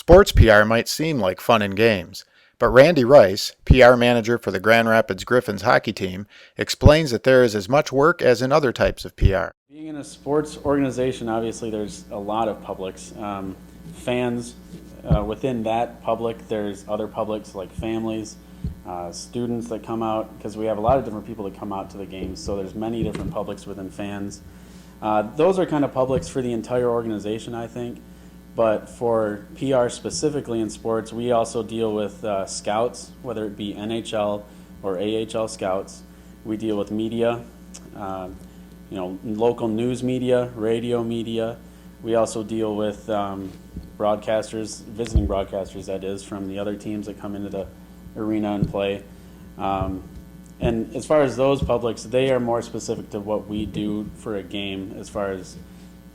Sports PR might seem like fun and games, but Randy Rice, PR manager for the Grand Rapids Griffins hockey team, explains that there is as much work as in other types of PR. Being in a sports organization, obviously there's a lot of publics. Fans, within that public, there's other publics like families, students that come out, because we have a lot of different people that come out to the games, so there's many different publics within fans. Those are kind of publics for the entire organization, I think. But for PR specifically in sports, we also deal with scouts, whether it be NHL or AHL scouts. We deal with media, local news media, radio media. We also deal with broadcasters, visiting broadcasters, that is, from the other teams that come into the arena and play. And as far as those publics, they are more specific to what we do for a game as far as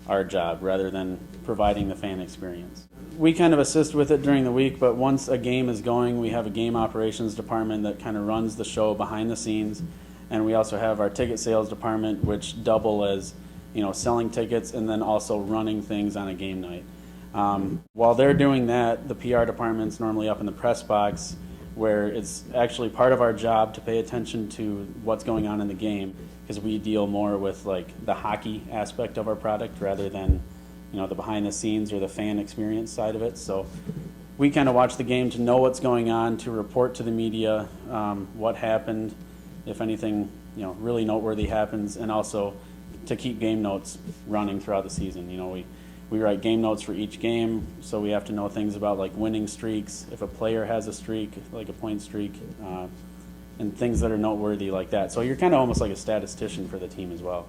our job, rather than providing the fan experience. We kind of assist with it during the week, but once a game is going, we have a game operations department that kind of runs the show behind the scenes. And we also have our ticket sales department, which double as, selling tickets and then also running things on a game night. While they're doing that, the PR department's normally up in the press box, where it's actually part of our job to pay attention to what's going on in the game, because we deal more with like the hockey aspect of our product rather than the behind the scenes or the fan experience side of it. So we kind of watch the game to know what's going on, to report to the media what happened, if anything really noteworthy happens, and also to keep game notes running throughout the season. We write game notes for each game, so we have to know things about like winning streaks, if a player has a streak, like a point streak, and things that are noteworthy like that. So you're kind of almost like a statistician for the team as well.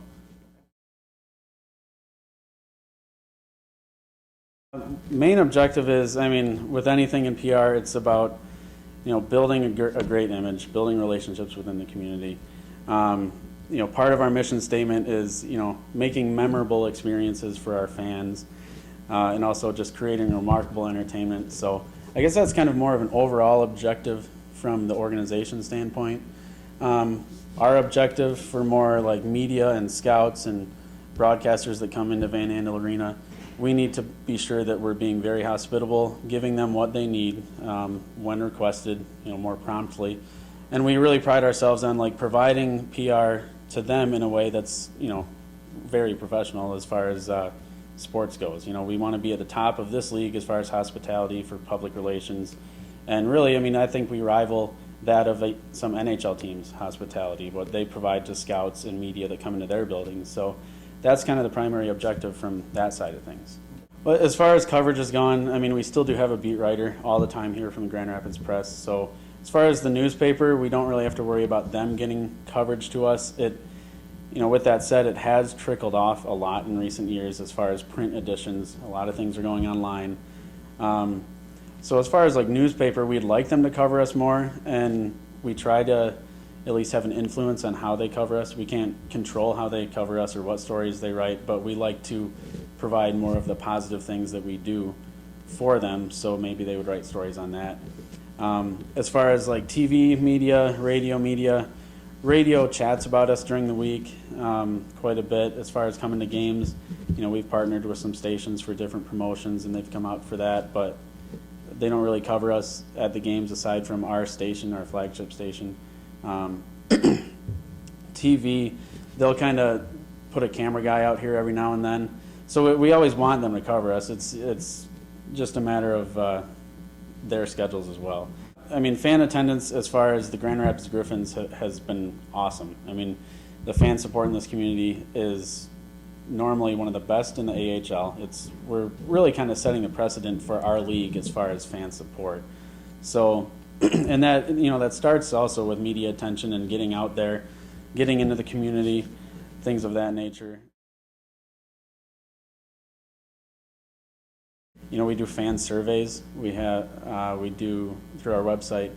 Main objective is, with anything in PR, it's about building a great image, building relationships within the community. Part of our mission statement is making memorable experiences for our fans, and also just creating remarkable entertainment. So I guess that's kind of more of an overall objective from the organization standpoint. Our objective for more like media and scouts and broadcasters that come into Van Andel Arena, we need to be sure that we're being very hospitable, giving them what they need when requested, more promptly. And we really pride ourselves on like providing PR to them in a way that's, very professional as far as sports goes. We want to be at the top of this league as far as hospitality for public relations. And really, I think we rival that of some NHL teams' hospitality, what they provide to scouts and media that come into their buildings. So that's kind of the primary objective from that side of things. But as far as coverage is gone, we still do have a beat writer all the time here from the Grand Rapids Press. So as far as the newspaper, we don't really have to worry about them getting coverage to us. With that said, it has trickled off a lot in recent years as far as print editions. A lot of things are going online. So as far as like newspaper, we'd like them to cover us more, and we try to at least have an influence on how they cover us. We can't control how they cover us or what stories they write, but we like to provide more of the positive things that we do for them, so maybe they would write stories on that. As far as like TV media, radio chats about us during the week quite a bit. As far as coming to games, we've partnered with some stations for different promotions, and they've come out for that, but they don't really cover us at the games aside from our station, our flagship station. TV, they'll kind of put a camera guy out here every now and then. So we always want them to cover us. It's just a matter of their schedules as well. Fan attendance as far as the Grand Rapids Griffins has been awesome. The fan support in this community is normally one of the best in the AHL. We're really kind of setting the precedent for our league as far as fan support. So, and that that starts also with media attention and getting out there, getting into the community, things of that nature. We do fan surveys. We do through our website.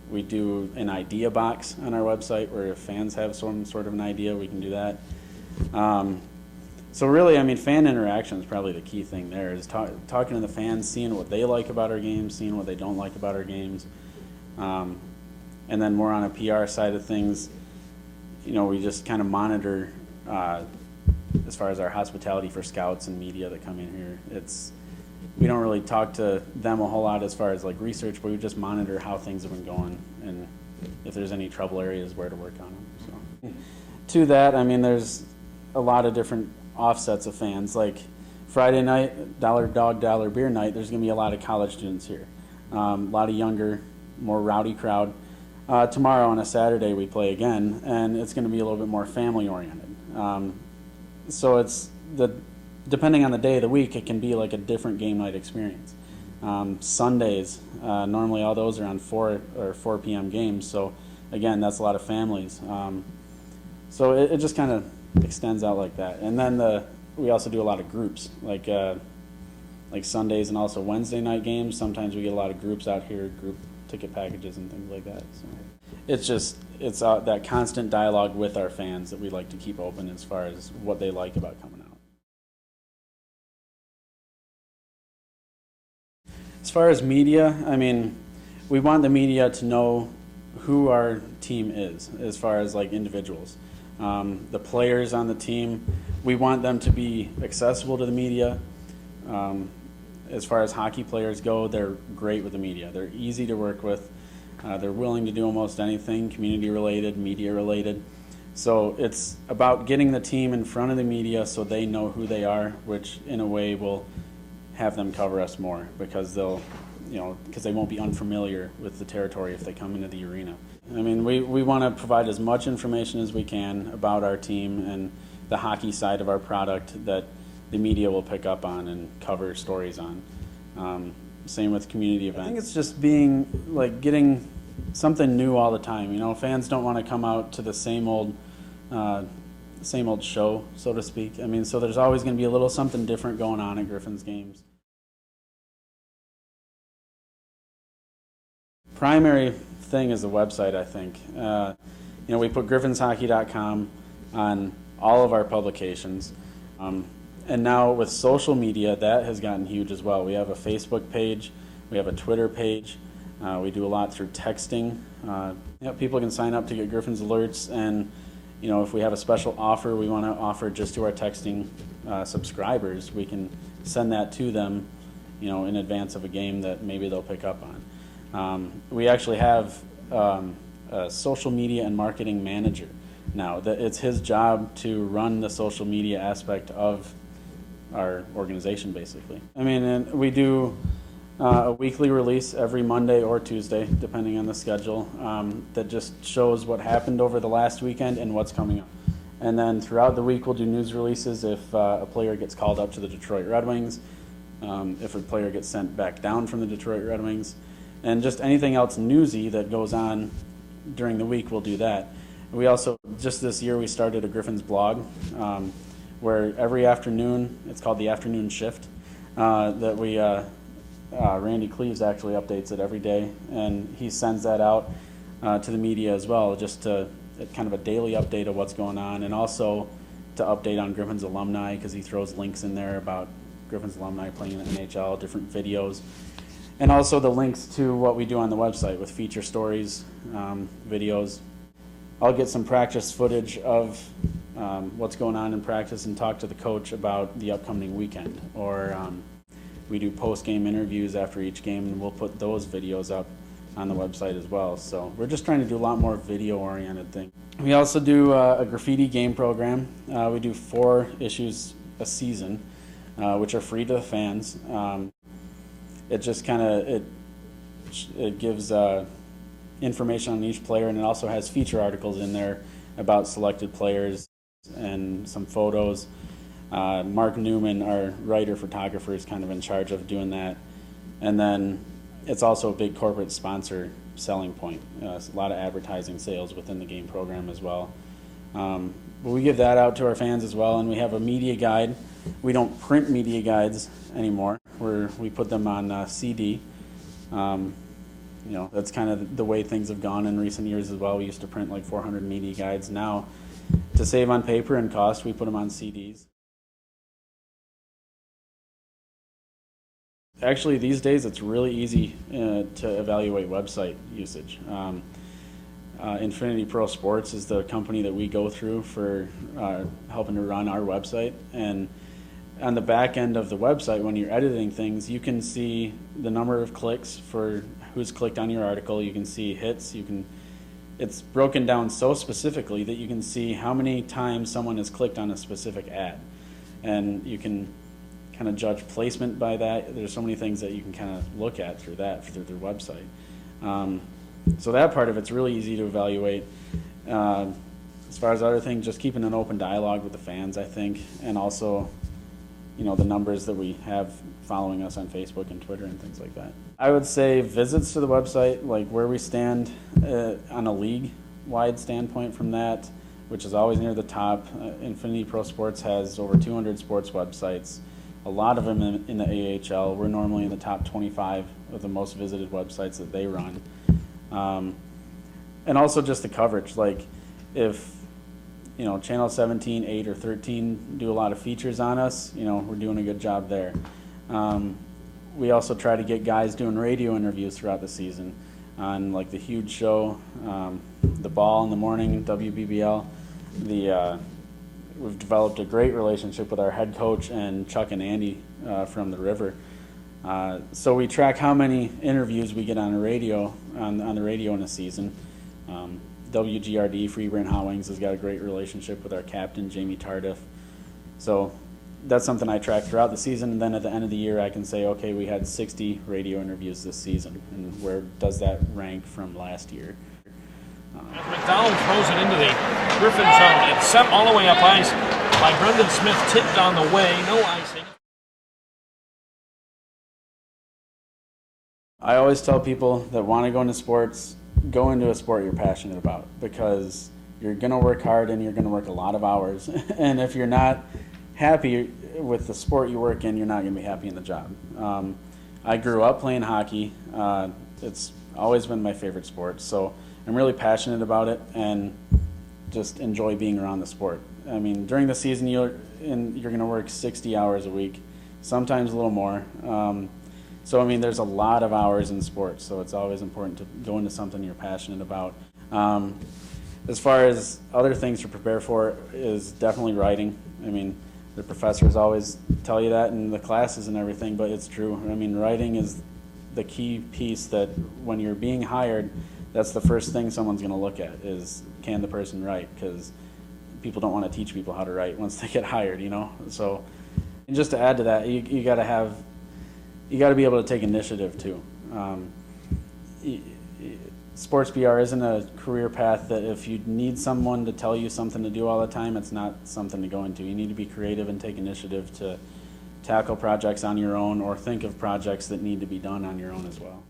We do an idea box on our website where if fans have some sort of an idea, we can do that. So really, fan interaction is probably the key thing there, is talking to the fans, seeing what they like about our games, seeing what they don't like about our games. And then more on a PR side of things, we just kind of monitor as far as our hospitality for scouts and media that come in here. we don't really talk to them a whole lot as far as like research, but we just monitor how things have been going and if there's any trouble areas, where to work on them. So to that, I mean, there's a lot of different offsets of fans. Like Friday night, dollar dog, dollar beer night, there's going to be a lot of college students here, a lot of younger, more rowdy crowd. Tomorrow on a Saturday we play again, and it's going to be a little bit more family oriented. So it's depending on the day of the week, it can be like a different game night experience. Sundays, normally all those are on 4 p.m. games, so again, that's a lot of families. So it just kind of extends out like that. And then we also do a lot of groups, like Sundays and also Wednesday night games. Sometimes we get a lot of groups out here, group ticket packages and things like that. So it's that constant dialogue with our fans that we like to keep open as far as what they like about coming out. As far as media, I mean, we want the media to know who our team is as far as like individuals. The players on the team, we want them to be accessible to the media. As far as hockey players go, they're great with the media. They're easy to work with. They're willing to do almost anything community related, media related. So it's about getting the team in front of the media so they know who they are, which in a way will have them cover us more because because they won't be unfamiliar with the territory if they come into the arena. I mean, we want to provide as much information as we can about our team and the hockey side of our product that the media will pick up on and cover stories on. Same with community events. I think it's just getting something new all the time. Fans don't want to come out to the same old show, so to speak. I mean, so there's always going to be a little something different going on at Griffins games. Primary thing is the website, I think. We put griffinshockey.com on all of our publications. And now with social media, that has gotten huge as well. We have a Facebook page, we have a Twitter page, we do a lot through texting. People can sign up to get Griffins alerts, and if we have a special offer we want to offer just to our texting subscribers, we can send that to them, in advance of a game that maybe they'll pick up on. We actually have a social media and marketing manager now. That it's his job to run the social media aspect of our organization, basically. I mean, and we do a weekly release every Monday or Tuesday, depending on the schedule, that just shows what happened over the last weekend and what's coming up. And then throughout the week, we'll do news releases if a player gets called up to the Detroit Red Wings, if a player gets sent back down from the Detroit Red Wings, and just anything else newsy that goes on during the week, we'll do that. We also, just this year, we started a Griffins blog, where every afternoon, it's called the Afternoon Shift, that we, Randy Cleaves actually updates it every day, and he sends that out to the media as well, just to kind of a daily update of what's going on, and also to update on Griffins alumni, because he throws links in there about Griffins alumni playing in the NHL, different videos, and also the links to what we do on the website with feature stories, videos. I'll get some practice footage of what's going on in practice and talk to the coach about the upcoming weekend. Or we do post-game interviews after each game, and we'll put those videos up on the website as well. So we're just trying to do a lot more video-oriented things. We also do a graffiti game program. We do 4 issues a season, which are free to the fans. It just kind of it gives information on each player, and it also has feature articles in there about selected players and some photos. Mark Newman, our writer photographer, is kind of in charge of doing that. And then it's also a big corporate sponsor selling point. It's a lot of advertising sales within the game program as well. But we give that out to our fans as well, and we have a media guide. We don't print media guides anymore. We put them on CD. That's kind of the way things have gone in recent years as well. We used to print like 400 media guides. Now, to save on paper and cost, we put them on CDs. Actually, these days it's really easy to evaluate website usage. Infinity Pro Sports is the company that we go through for helping to run our website, and on the back end of the website, when you're editing things, you can see the number of clicks for who's clicked on your article. You can see hits. It's broken down so specifically that you can see how many times someone has clicked on a specific ad, and you can kind of judge placement by that. There's so many things that you can kind of look at through their website. So that part of it's really easy to evaluate. As far as other things, just keeping an open dialogue with the fans, I think, and also, the numbers that we have following us on Facebook and Twitter and things like that. I would say visits to the website, like where we stand on a league-wide standpoint from that, which is always near the top. Infinity Pro Sports has over 200 sports websites, a lot of them in the AHL. We're normally in the top 25 of the most visited websites that they run. And also just the coverage, like if Channel 17, 8, or 13 do a lot of features on us, we're doing a good job there. We also try to get guys doing radio interviews throughout the season on like the Huge Show, The Ball in the morning, WBBL. We've developed a great relationship with our head coach and Chuck and Andy from the River. So we track how many interviews we get on the radio in a season. WGRD, Freeburn Howings, has got a great relationship with our captain, Jamie Tardif. So that's something I track throughout the season, and then at the end of the year I can say, okay, we had 60 radio interviews this season, and where does that rank from last year? As McDonald throws it into the Griffin zone, it's sent all the way up ice by Brendan Smith, tipped on the way, no icing. I always tell people that want to go into sports, go into a sport you're passionate about, because you're going to work hard and you're going to work a lot of hours. And if you're not happy with the sport you work in, you're not going to be happy in the job. I grew up playing hockey. It's always been my favorite sport. So I'm really passionate about it and just enjoy being around the sport. I mean, during the season, you're going to work 60 hours a week, sometimes a little more. So, I mean, there's a lot of hours in sports, so it's always important to go into something you're passionate about. As far as other things to prepare for is definitely writing. I mean, the professors always tell you that in the classes and everything, but it's true. I mean, writing is the key piece that when you're being hired, that's the first thing someone's going to look at is, can the person write? Because people don't want to teach people how to write once they get hired, So, and just to add to that, you got to be able to take initiative too. Sports PR isn't a career path that if you need someone to tell you something to do all the time, it's not something to go into. You need to be creative and take initiative to tackle projects on your own or think of projects that need to be done on your own as well.